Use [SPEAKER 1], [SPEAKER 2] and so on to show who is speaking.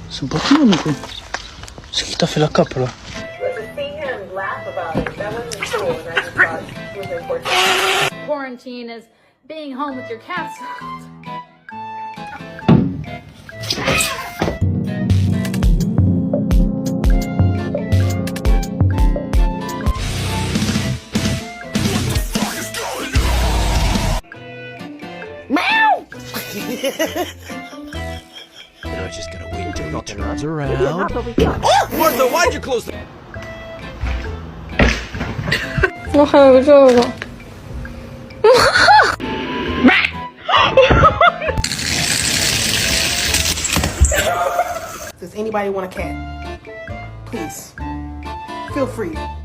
[SPEAKER 1] C'est un pochino, amico. C'est qui t'a fait la cape, là?
[SPEAKER 2] Quarantine is being home with your cats. Meow!
[SPEAKER 3] I just gotta wait until he turns around.
[SPEAKER 4] Martha, why'd you close the...
[SPEAKER 5] 我还有这个。
[SPEAKER 6] Does anybody want a cat? Please, feel free.